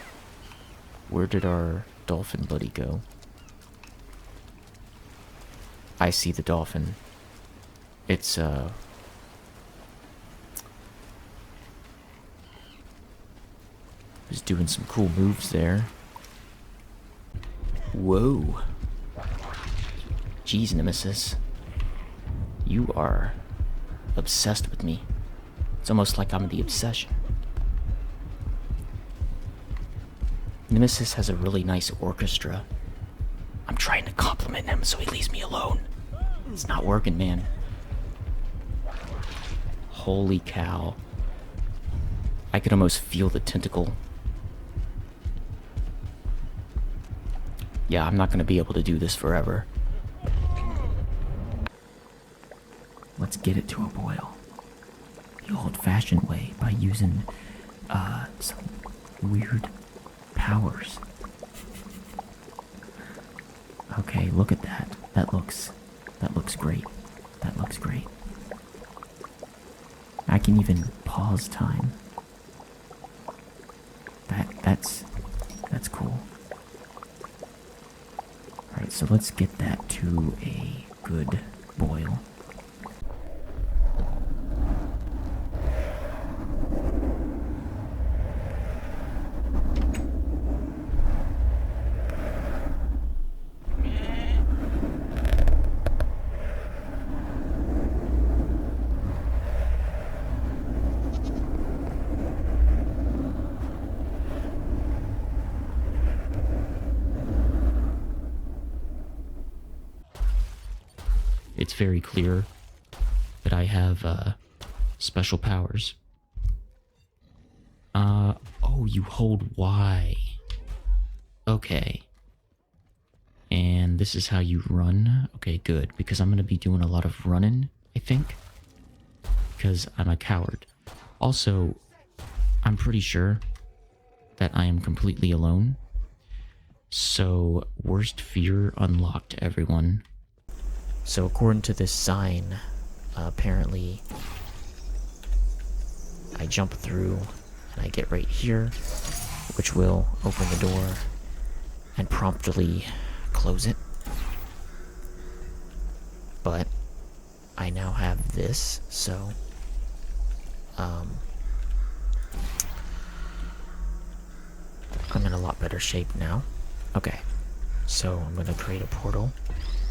did our dolphin buddy go? I see the dolphin. It's was doing some cool moves there. Whoa. Jeez, Nemesis. You are obsessed with me. It's almost like I'm the obsession. Nemesis has a really nice orchestra. I'm trying to compliment him so he leaves me alone. It's not working, man. Holy cow. I could almost feel the tentacle. Yeah, I'm not gonna be able to do this forever. Let's get it to a boil. The old-fashioned way, by using, some weird powers. Okay, look at that. That looks great. That looks great. I can even pause time. That's cool. Alright, so let's get that to a good boil. It's very clear that I have special powers. Oh, you hold Y. Okay. And this is how you run? Okay, good, because I'm gonna be doing a lot of running, I think. Because I'm a coward. Also, I'm pretty sure that I am completely alone. So, worst fear unlocked, everyone. So according to this sign, apparently I jump through and I get right here, which will open the door and promptly close it. But I now have this, so I'm in a lot better shape now. Okay, so I'm gonna create a portal.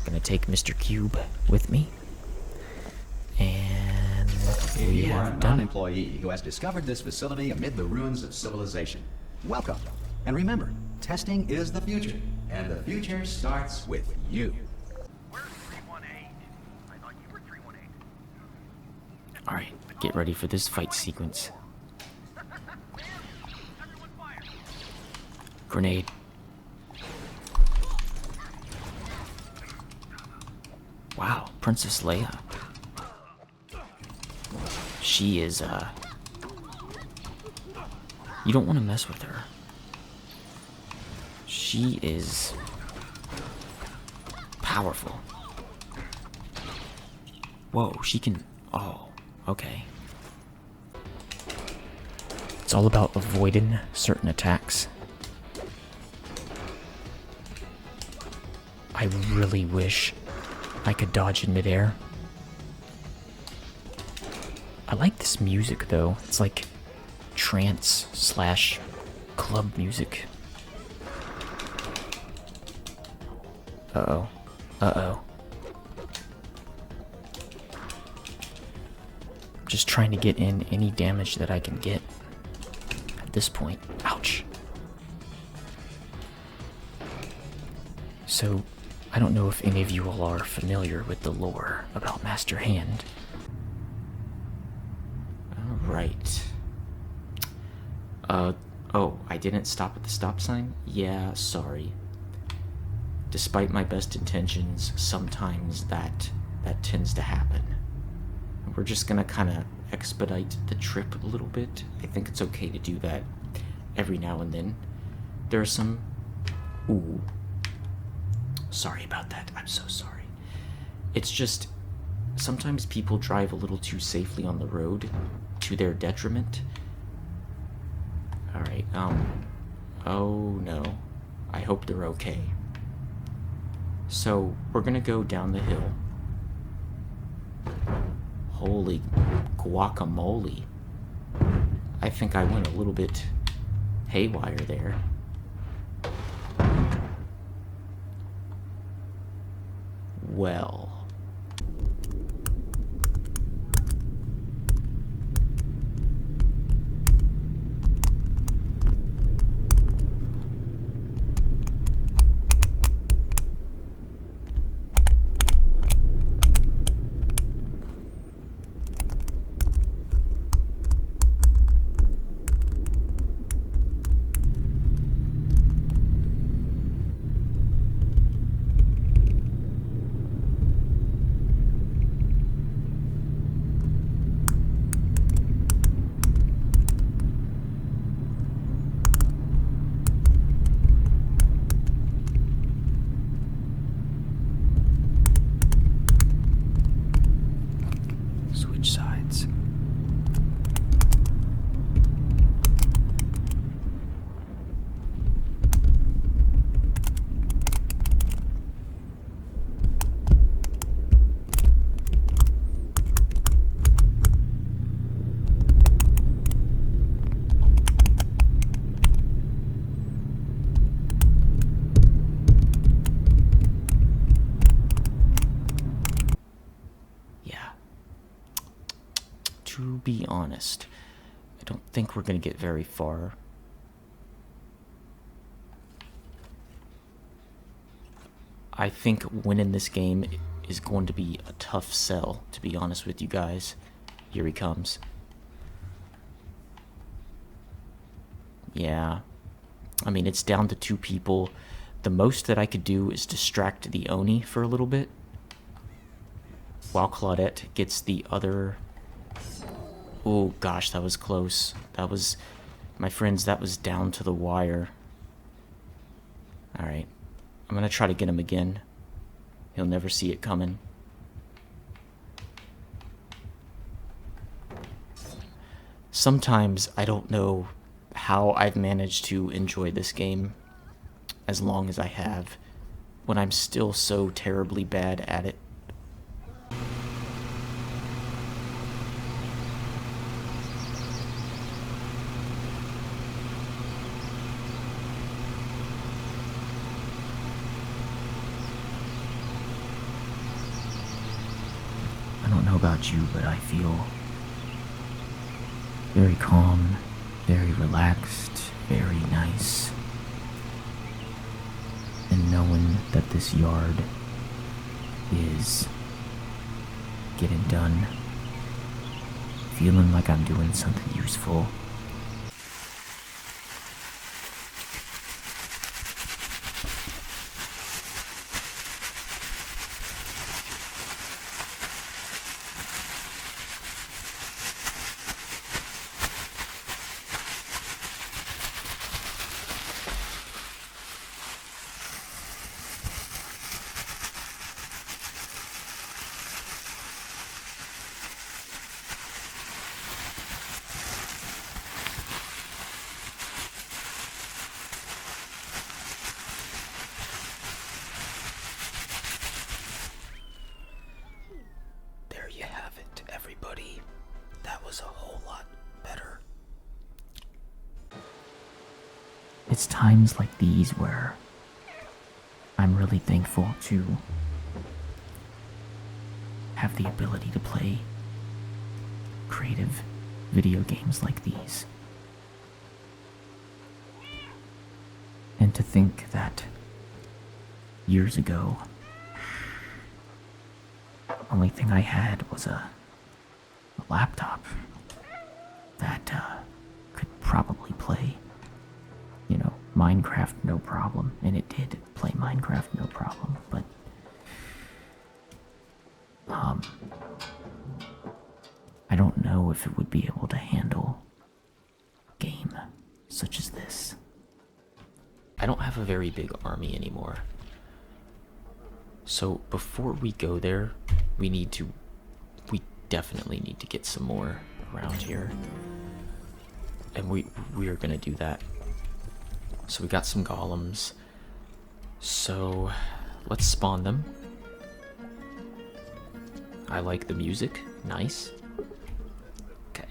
Gonna take Mr. Cube with me, and we You are a have done it. non-employee who has discovered this facility amid the ruins of civilization. Welcome. And remember, testing is the future, and the future starts with you. Where's 318? I thought you were 318. All right, get ready for this fight sequence. Everyone fire! Grenade. Wow, Princess Leia. She is, you don't want to mess with her. She is powerful. Whoa, she can, oh, okay. It's all about avoiding certain attacks. I really wish I could dodge in midair. I like this music though. It's like trance slash club music. Uh-oh. Uh-oh. Just trying to get in any damage that I can get at this point. Ouch. So, I don't know if any of you all are familiar with the lore about Master Hand. Alright. Oh, I didn't stop at the stop sign? Yeah, sorry. Despite my best intentions, sometimes that tends to happen. We're just gonna kind of expedite the trip a little bit. I think it's okay to do that every now and then. There are some... Ooh. Sorry about that. I'm so sorry. It's just... Sometimes people drive a little too safely on the road, to their detriment. Alright, oh no. I hope they're okay. So, we're gonna go down the hill. Holy guacamole. I think I went a little bit haywire there. Well... to be honest, I don't think we're gonna get very far. I think winning this game is going to be a tough sell, to be honest with you guys. Here he comes. Yeah. I mean, it's down to 2 people. The most that I could do is distract the Oni for a little bit, while Claudette gets the other... Oh gosh, that was close. That was... My friends, that was down to the wire. Alright. I'm gonna try to get him again. He'll never see it coming. Sometimes I don't know how I've managed to enjoy this game as long as I have, when I'm still so terribly bad at it. I don't know about you, but I feel very calm, very relaxed, very nice. And knowing that this yard is getting done, feeling like I'm doing something useful. There you have it, everybody. That was a whole lot better. It's times like these where I'm really thankful to have the ability to play creative video games like these. And to think that years ago, the only thing I had was a laptop that could probably play, you know, Minecraft no problem. And it did play Minecraft no problem, but I don't know if it would be able to handle a game such as this. I don't have a very big army anymore. So before we go there, we definitely need to get some more around here. And we are gonna do that. So we got some golems. So let's spawn them. I like the music. Nice. Okay.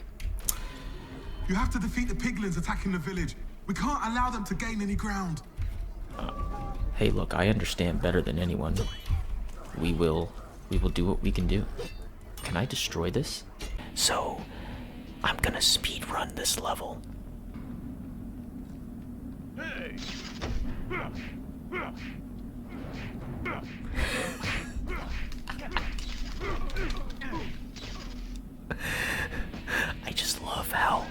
You have to defeat the piglins attacking the village. We can't allow them to gain any ground. Hey, look, I understand better than anyone. We will do what we can do. Can I destroy this? So, I'm gonna speed run this level. Hey! I just love how,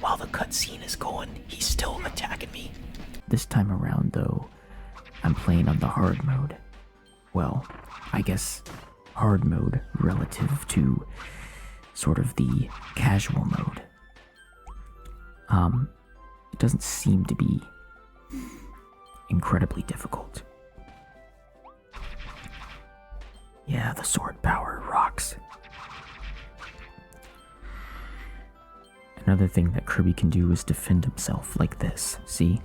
while the cutscene is going, he's still attacking me. This time around, though, I'm playing on the hard mode. Well, I guess hard mode relative to sort of the casual mode. It doesn't seem to be incredibly difficult. Yeah, the sword power rocks. Another thing that Kirby can do is defend himself like this, see?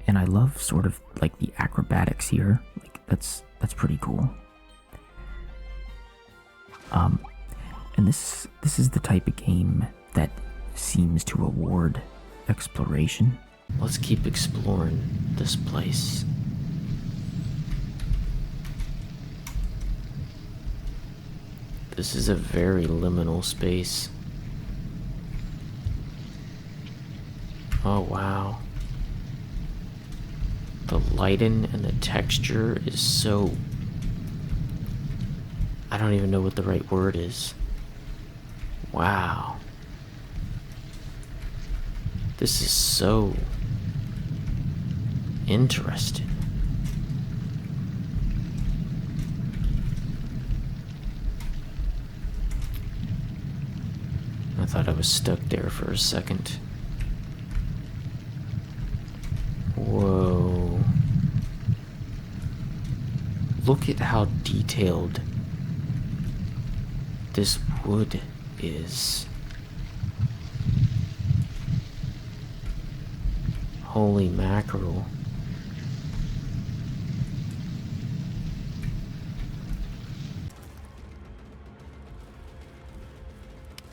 And I love sort of like the acrobatics here. Like that's pretty cool. And this is the type of game that seems to reward exploration. Let's keep exploring this place. This is a very liminal space. Oh wow. The lighting and the texture is so... I don't even know what the right word is. Wow. This is so interesting. I thought I was stuck there for a second. Whoa. Look at how detailed this wood is. Holy mackerel.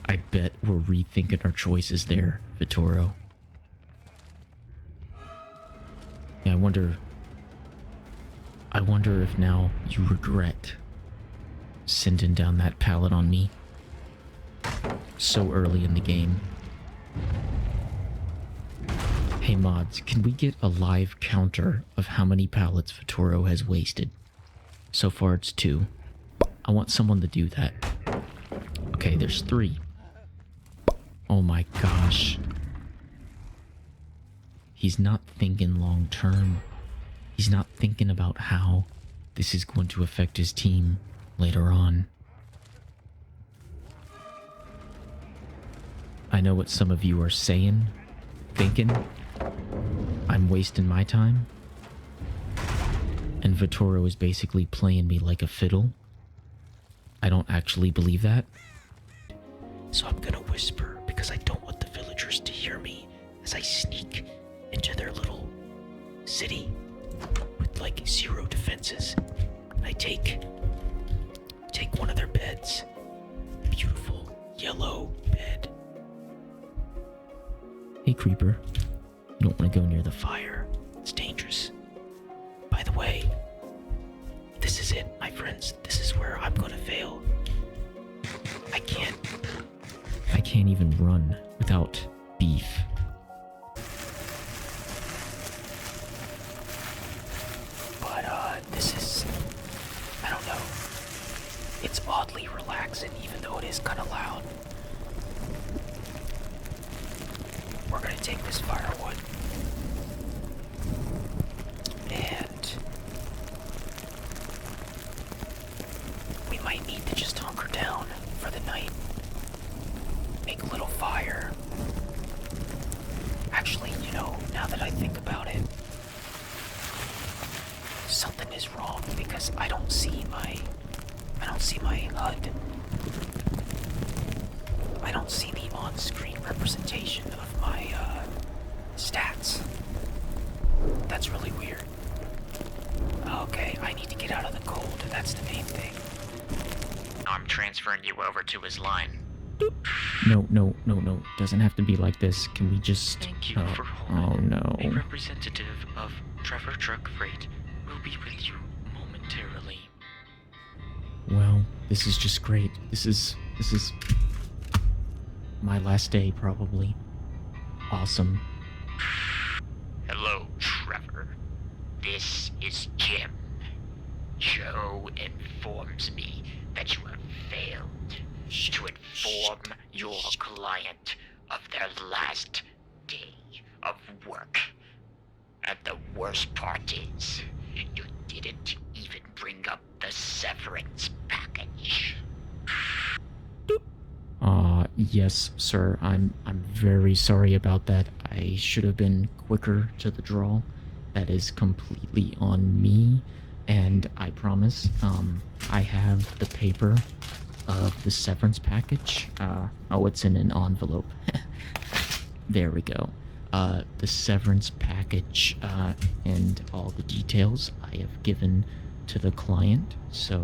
I bet we're rethinking our choices there, Vittorio. Yeah, I wonder if now you regret sending down that pallet on me so early in the game. Hey mods, can we get a live counter of how many pallets Vittorio has wasted? So far it's 2. I want someone to do that. Okay, there's 3. Oh my gosh. He's not thinking long term. He's not thinking about how this is going to affect his team later on. I know what some of you are saying, thinking. I'm wasting my time. And Vittorio is basically playing me like a fiddle. I don't actually believe that. So I'm gonna whisper because I don't want the villagers to hear me as I sneak into their little city with like 0 defenses. And I take one of their beds. Beautiful yellow bed. Hey creeper, you don't want to go near the fire. It's dangerous. By the way, this is it, my friends. This is where I'm gonna fail. I can't even run without beef. But this is, I don't know. It's oddly relaxing even though it is kind of loud. We're gonna take this firewood and we might need to just hunker down for the night. Make a little fire. Actually, you know, now that I think about it, something is wrong because I don't see my HUD. I don't see the on-screen representation of my stats. That's really weird. Okay, I need to get out of the cold. That's the main thing. I'm transferring you over to his line. No. Doesn't have to be like this. Can we just... Thank you for Oh holding. no. A representative of Trevor Truck Freight will be with you momentarily. Well, this is just great. This is my last day, probably. Awesome. Hello, Trevor. This is Jim. Joe informs me that you have failed to inform your client of their last day of work. And the worst part is, you didn't even bring up the severance package. Yes, sir. I'm very sorry about that. I should have been quicker to the draw. That is completely on me. And I promise, I have the paper of the severance package. Oh, it's in an envelope. There we go. The severance package, and all the details I have given to the client. So,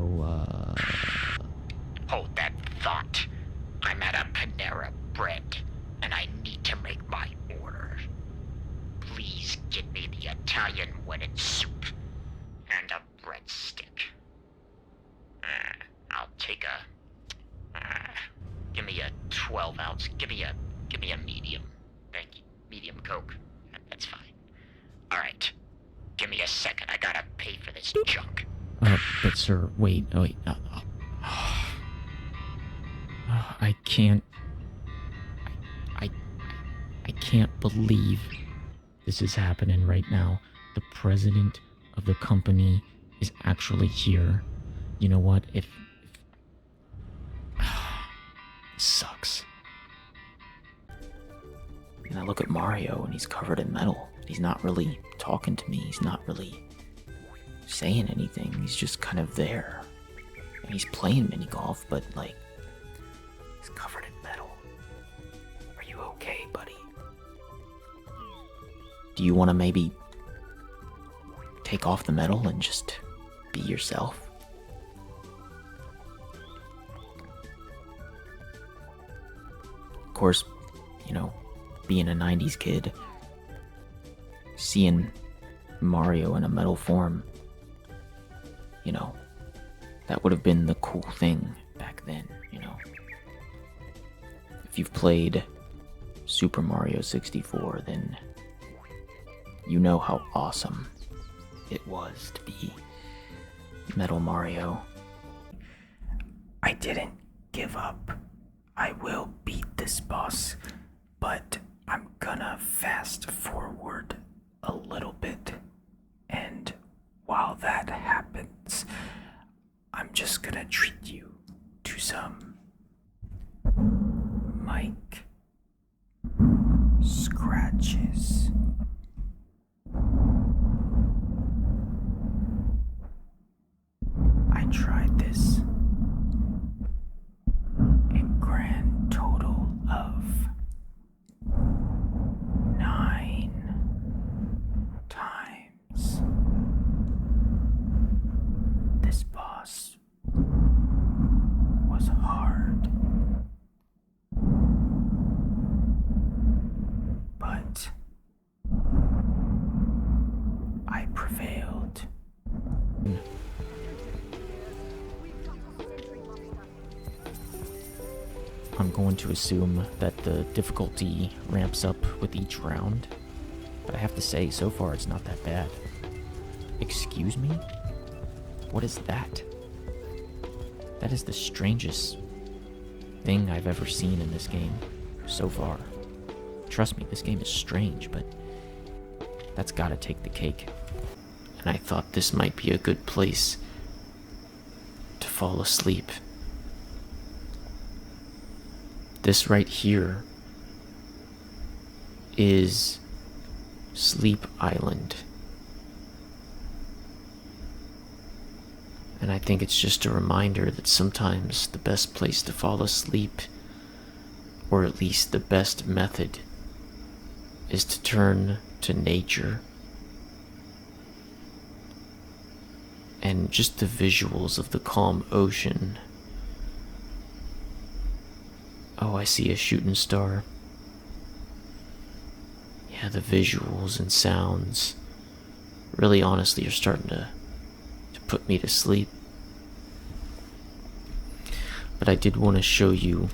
Hold that thought. I'm at a Panera Bread, and I need to make my order. Please get me the Italian wedding soup and a breadstick. I'll take a Coke. That's fine. Alright. Give me a second. I gotta pay for this junk. But sir, wait. I can't... I can't believe this is happening right now. The president of the company is actually here. You know what? If this sucks. And I look at Mario and he's covered in metal. He's not really talking to me. He's not really saying anything. He's just kind of there. And he's playing mini golf, but like, he's covered in metal. Are you okay, buddy? Do you want to maybe take off the metal and just be yourself? Of course, you know, being a 90s kid, seeing Mario in a metal form, you know, that would have been the cool thing back then, you know. If you've played Super Mario 64, then you know how awesome it was to be Metal Mario. I didn't give up. I will beat this boss, but I'm gonna fast forward a little bit. And while that happens, I'm just gonna treat you to some mic scratches. I tried this a grand total of 9 times. This boss was hard, but I prevailed. I'm going to assume that the difficulty ramps up with each round, but I have to say, so far it's not that bad. Excuse me? What is that? That is the strangest thing I've ever seen in this game so far. Trust me, this game is strange, but that's gotta take the cake. And I thought this might be a good place to fall asleep. This right here is Sleep Island. And I think it's just a reminder that sometimes the best place to fall asleep, or at least the best method, is to turn to nature. And just the visuals of the calm ocean. Oh, I see a shooting star. Yeah, the visuals and sounds really honestly are starting to put me to sleep. But I did want to show you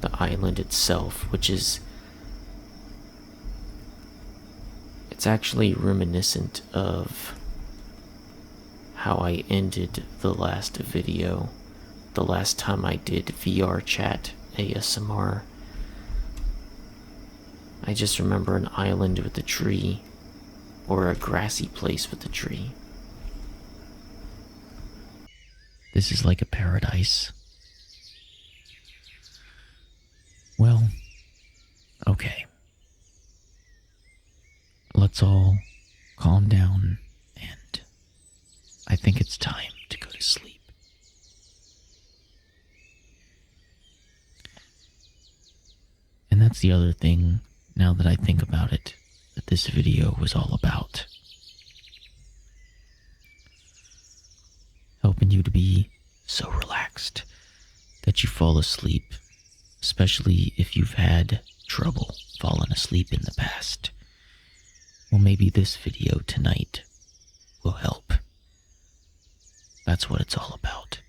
the island itself, which is... it's actually reminiscent of how I ended the last video, the last time I did VR chat ASMR. I just remember an island with a tree, or a grassy place with a tree. This is like a paradise. Well, okay. Let's all calm down, and I think it's time to go to sleep. And that's the other thing, now that I think about it, that this video was all about. Helping you to be so relaxed that you fall asleep, especially if you've had trouble falling asleep in the past. Well, maybe this video tonight will help. That's what it's all about.